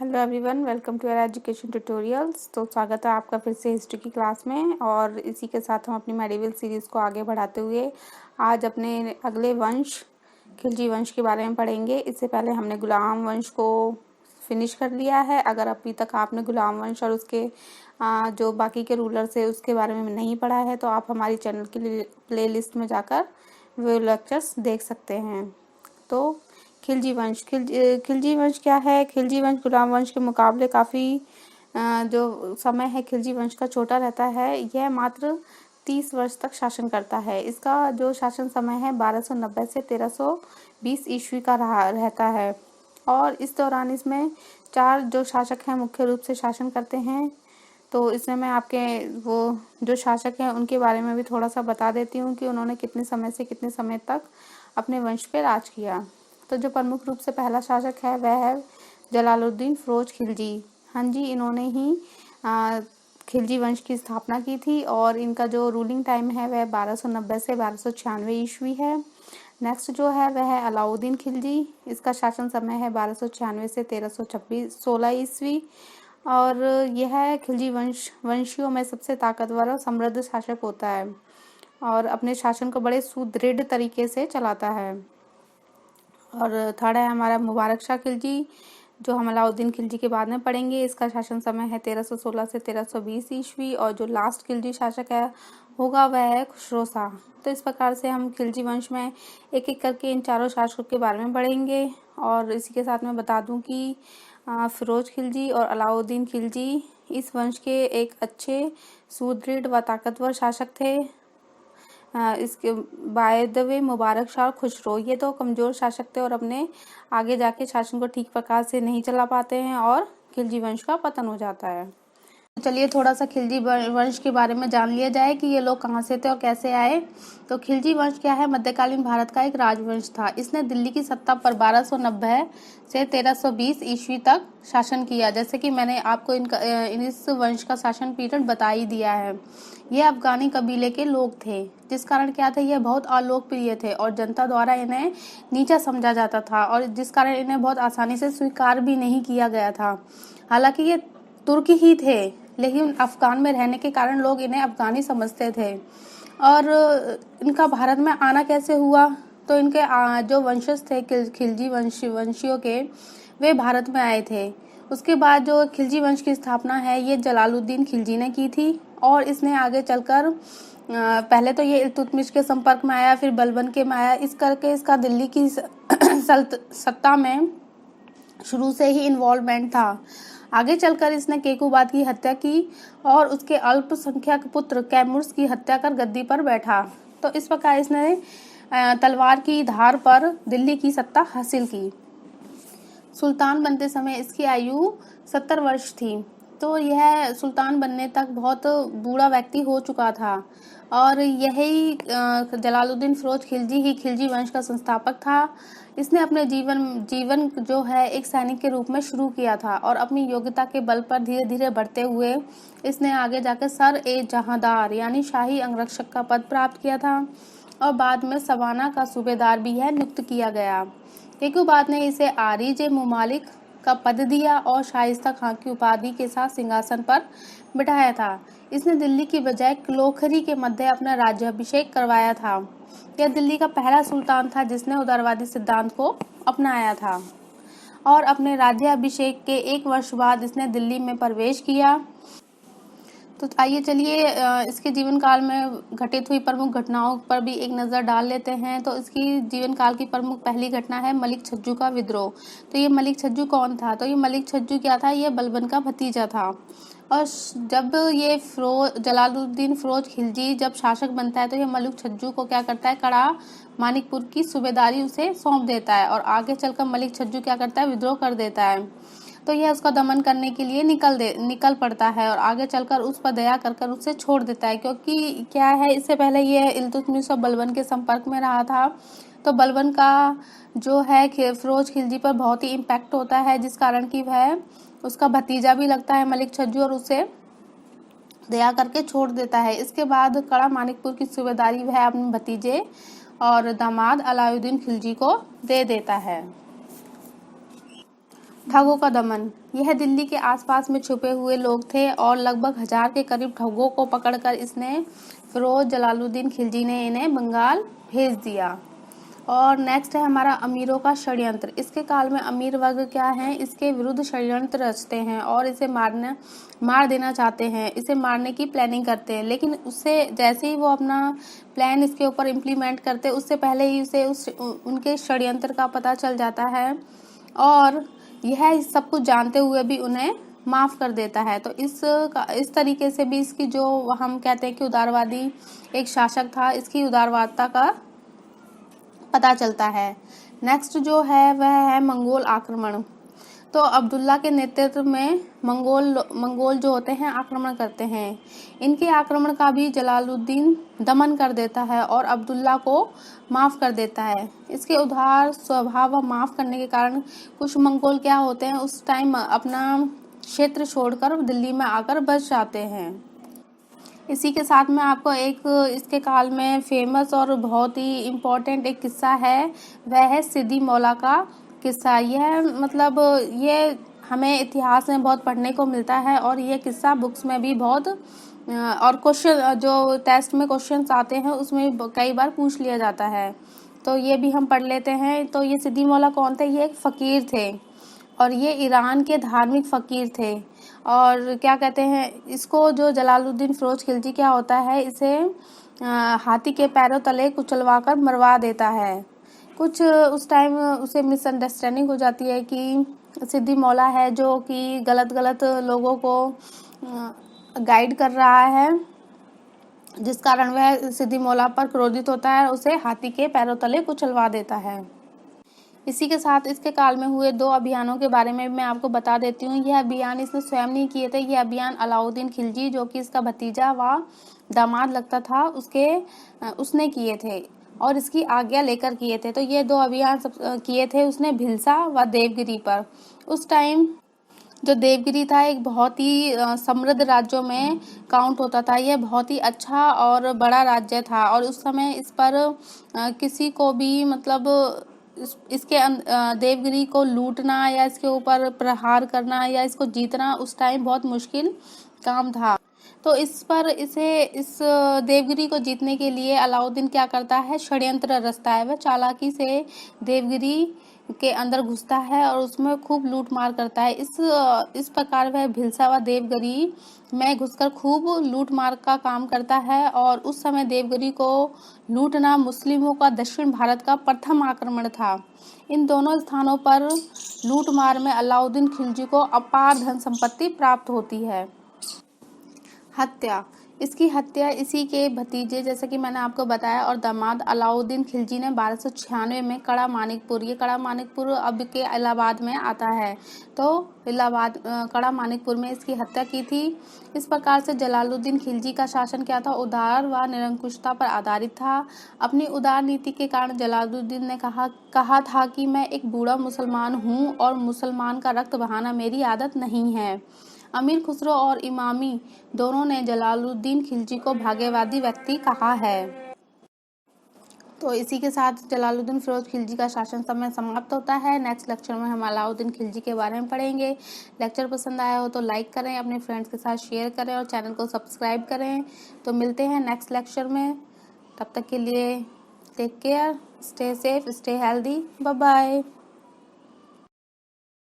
Hello everyone, welcome to our education tutorials. तो स्वागत है आपका फिर से हिस्ट्री की क्लास में। और इसी के साथ हम अपनी मेडिवल सीरीज़ को आगे बढ़ाते हुए आज अपने अगले वंश खिलजी वंश के बारे में पढ़ेंगे। इससे पहले हमने गुलाम वंश को फिनिश कर लिया है। अगर अभी तक आपने गुलाम वंश और उसके जो बाकी के रूलर्स है उसके बारे में नहीं पढ़ा है तो आप हमारी चैनल की प्ले लिस्ट में जाकर वो लेक्चर्स देख सकते हैं। तो खिलजी वंश खिलजी वंश क्या है? खिलजी वंश गुलाम वंश के मुकाबले काफ़ी जो समय है खिलजी वंश का छोटा रहता है। यह मात्र 30 वर्ष तक शासन करता है। इसका जो शासन समय है 1290 से 1320 ईस्वी का रहता है। और इस दौरान इसमें 4 जो शासक हैं मुख्य रूप से शासन करते हैं। तो इसमें मैं आपके वो जो शासक हैं उनके बारे में भी थोड़ा सा बता देती हूँ कि उन्होंने कितने समय से कितने समय तक अपने वंश पे राज किया। तो जो प्रमुख रूप से पहला शासक है वह है जलालुद्दीन फिरोज खिलजी। हाँ जी, इन्होंने ही खिलजी वंश की स्थापना की थी और इनका जो रूलिंग टाइम है वह 1290 से 1296 ईस्वी है। नेक्स्ट जो है वह है अलाउद्दीन खिलजी। इसका शासन समय है 1296 से 1316 ईस्वी। और यह खिलजी वंशियों में सबसे ताकतवर और समृद्ध शासक होता है और अपने शासन को बड़े सुदृढ़ तरीके से चलाता है। और थर्ड है हमारा मुबारक शाह खिलजी, जो हम अलाउद्दीन खिलजी के बाद में पढ़ेंगे। इसका शासन समय है 1316 से 1320 ईस्वी। और जो लास्ट खिलजी शासक है होगा वह है खुसरो शाह। तो इस प्रकार से हम खिलजी वंश में एक एक करके इन चारों शासकों के बारे में पढ़ेंगे। और इसी के साथ मैं बता दूं कि फिरोज खिलजी और अलाउद्दीन खिलजी इस वंश के एक अच्छे सुदृढ़ व ताकतवर शासक थे। इसके by the way Mubarak Shah और खुसरो ये तो कमज़ोर शासक थे और अपने आगे जाके शासन को ठीक प्रकार से नहीं चला पाते हैं और खिलजी वंश का पतन हो जाता है। चलिए थोड़ा सा खिलजी वंश के बारे में जान लिया जाए कि ये लोग कहाँ से थे और कैसे आए। तो खिलजी वंश क्या है? मध्यकालीन भारत का एक राजवंश था। इसने दिल्ली की सत्ता पर 1290 से 1320 ईस्वी तक शासन किया। जैसे कि मैंने आपको इस वंश का शासन पीरियड बता ही दिया है। ये अफगानी कबीले के लोग थे, जिस कारण क्या थे, ये बहुत अलोकप्रिय थे और जनता द्वारा इन्हें नीचा समझा जाता था और जिस कारण इन्हें बहुत आसानी से स्वीकार भी नहीं किया गया था। हालांकि ये तुर्क ही थे, लेकिन अफगान में रहने के कारण लोग इन्हें अफगानी समझते थे। और इनका भारत में आना कैसे हुआ? तो इनके जो वंशज थे खिलजी वंशियों के, वे भारत में आए थे। उसके बाद जो खिलजी वंश की स्थापना है ये जलालुद्दीन खिलजी ने की थी। और इसने आगे चलकर पहले तो ये इल्तुतमिश के संपर्क में आया, फिर बलबन के में आया। इस करके इसका दिल्ली की सत्ता में शुरू से ही इन्वॉल्वमेंट था। आगे चलकर इसने केकुबाद की हत्या की और उसके अल्पसंख्यक पुत्र कैमुर्स की हत्या कर गद्दी पर बैठा। तो इस प्रकार इसने तलवार की धार पर दिल्ली की सत्ता हासिल की। सुल्तान बनते समय इसकी आयु 70 वर्ष थी। तो यह सुल्तान बनने तक बहुत बूढ़ा व्यक्ति हो चुका था। और यही जलालुद्दीन फिरोज खिलजी ही खिलजी वंश का संस्थापक था। इसने अपने जीवन जो है एक सैनिक के रूप में शुरू किया था और अपनी योग्यता के बल पर धीरे धीरे बढ़ते हुए इसने आगे जाकर सर ए जहांदार यानी शाही अंगरक्षक का पद प्राप्त किया था और बाद में सवाना का सूबेदार भी यह नियुक्त किया गया। केकुबाद ने इसे आरिज मुमालिक का पद दिया और शाइस्ता खां की उपाधि के साथ सिंहासन पर बिठाया था। इसने दिल्ली की बजाय क्लोखरी के मध्य अपना राज्याभिषेक करवाया था। यह दिल्ली का पहला सुल्तान था जिसने उदारवादी सिद्धांत को अपनाया था। और अपने राज्याभिषेक के 1 वर्ष बाद इसने दिल्ली में प्रवेश किया। तो आइए चलिए इसके जीवन काल में घटित हुई प्रमुख घटनाओं पर भी एक नज़र डाल लेते हैं। तो इसकी जीवन काल की प्रमुख पहली घटना है मलिक छज्जू का विद्रोह। तो ये मलिक छज्जू कौन था? तो ये मलिक छज्जू क्या था? ये बलबन का भतीजा था। और जब ये जलालुद्दीन फिरोज खिलजी जब शासक बनता है तो ये मलिक छज्जू को क्या करता है? कड़ा मानिकपुर की सूबेदारी उसे सौंप देता है और आगे चलकर मलिक छज्जू क्या करता है? विद्रोह कर देता है। तो यह उसका दमन करने के लिए निकल पड़ता है और आगे चलकर उस पर दया कर उसे छोड़ देता है। क्योंकि क्या है, इससे पहले यह इल्तुतमिश और बलबन के संपर्क में रहा था। तो बलबन का जो है फिरोज खिलजी पर बहुत ही इम्पैक्ट होता है, जिस कारण कि वह उसका भतीजा भी लगता है मलिक छज्जू और उसे दया करके छोड़ देता है। इसके बाद कड़ा मानिकपुर की सूबेदारी वह अपने भतीजे और दामाद अलाउद्दीन खिलजी को दे देता है। ठगों का दमन। यह दिल्ली के आसपास में छुपे हुए लोग थे और लगभग 1000 के करीब ठगों को पकड़कर इसने फिरोज जलालुद्दीन खिलजी ने इन्हें बंगाल भेज दिया। और नेक्स्ट है हमारा अमीरों का षड्यंत्र। इसके काल में अमीर वर्ग क्या है, इसके विरुद्ध षड्यंत्र रचते हैं और इसे मार देना चाहते हैं, इसे मारने की प्लानिंग करते हैं। लेकिन उससे जैसे ही वो अपना प्लान इसके ऊपर इम्प्लीमेंट करते, उससे पहले ही उसे उनके षड्यंत्र का पता चल जाता है और यह सब कुछ जानते हुए भी उन्हें माफ कर देता है। तो इस तरीके से भी इसकी जो हम कहते हैं कि उदारवादी एक शासक था, इसकी उदारवादता का पता चलता है। नेक्स्ट जो है वह है मंगोल आक्रमण। तो अब्दुल्ला के नेतृत्व में मंगोल जो होते हैं आक्रमण करते हैं। इनके आक्रमण का भी जलालुद्दीन दमन कर देता है और अब्दुल्ला को माफ कर देता है। इसके उदार स्वभाव व माफ करने के कारण कुछ मंगोल क्या होते हैं, उस टाइम अपना क्षेत्र छोड़कर दिल्ली में आकर बस जाते हैं। इसी के साथ में आपको एक इसके काल में फेमस और बहुत ही इम्पोर्टेंट एक किस्सा है, वह है सिद्दी मौला का किस्सा। यह मतलब ये हमें इतिहास में बहुत पढ़ने को मिलता है और यह किस्सा बुक्स में भी बहुत और क्वेश्चन जो टेस्ट में क्वेश्चंस आते हैं उसमें कई बार पूछ लिया जाता है। तो ये भी हम पढ़ लेते हैं। तो ये सिद्दी मौला कौन थे, ये एक फ़कीर थे और ये ईरान के धार्मिक फ़कीर थे। और क्या कहते हैं, इसको जो जलालुद्दीन फिरोज खिलजी क्या होता है, इसे हाथी के पैरों तले कुचलवा कर मरवा देता है। कुछ उस टाइम उसे मिसअंडरस्टैंडिंग हो जाती है कि सिद्दी मौला है जो कि गलत लोगों को गाइड कर रहा है, जिस कारण वह सिद्दी मौला पर क्रोधित होता है, उसे हाथी के पैरों तले कुचलवा देता है। इसी के साथ इसके काल में हुए 2 अभियानों के बारे में मैं आपको बता देती हूँ। यह अभियान इसने स्वयं नहीं किए थे, यह अभियान अलाउद्दीन खिलजी जो कि इसका भतीजा व दामाद लगता था उसने किए थे और इसकी आज्ञा लेकर किए थे। तो ये 2 अभियान किए थे उसने भिलसा व देवगिरी पर। उस टाइम जो देवगिरी था एक बहुत ही समृद्ध राज्यों में काउंट होता था। यह बहुत ही अच्छा और बड़ा राज्य था और उस समय इस पर किसी को भी मतलब इसके देवगिरी को लूटना या इसके ऊपर प्रहार करना या इसको जीतना उस टाइम बहुत मुश्किल काम था। तो इस देवगिरी को जीतने के लिए अलाउद्दीन क्या करता है, षड्यंत्र रचता है। वह चालाकी से देवगिरी के अंदर घुसता है और उसमें खूब लूट मार करता है। इस प्रकार वह भिलसा व देवगिरी में घुसकर खूब लूट मार का काम करता है और उस समय देवगिरी को लूटना मुस्लिमों का दक्षिण भारत का प्रथम आक्रमण था। इन दोनों स्थानों पर लूट मार में अलाउद्दीन खिलजी को अपार धन संपत्ति प्राप्त होती है। हत्या। इसकी हत्या इसी के भतीजे जैसे कि मैंने आपको बताया और दामाद अलाउद्दीन खिलजी ने 1296 में कड़ा मानिकपुर, ये कड़ा मानिकपुर अब के इलाहाबाद में आता है, तो इलाहाबाद कड़ा मानिकपुर में इसकी हत्या की थी। इस प्रकार से जलालुद्दीन खिलजी का शासन क्या था, उदार व निरंकुशता पर आधारित था। अपनी उदार नीति के कारण जलालुद्दीन ने कहा था कि मैं एक बूढ़ा मुसलमान हूँ और मुसलमान का रक्त बहाना मेरी आदत नहीं है। अमीर खुसरो और इमामी दोनों ने जलालुद्दीन खिलजी को भाग्यवादी व्यक्ति कहा है। तो इसी के साथ जलालुद्दीन फिरोज खिलजी का शासन समय समाप्त होता है। नेक्स्ट लेक्चर में हम अलाउद्दीन खिलजी के बारे में पढ़ेंगे। लेक्चर पसंद आया हो तो लाइक करें, अपने फ्रेंड्स के साथ शेयर करें और चैनल को सब्सक्राइब करें। तो मिलते हैं नेक्स्ट लेक्चर में, तब तक के लिए take care, stay safe, stay healthy, bye bye.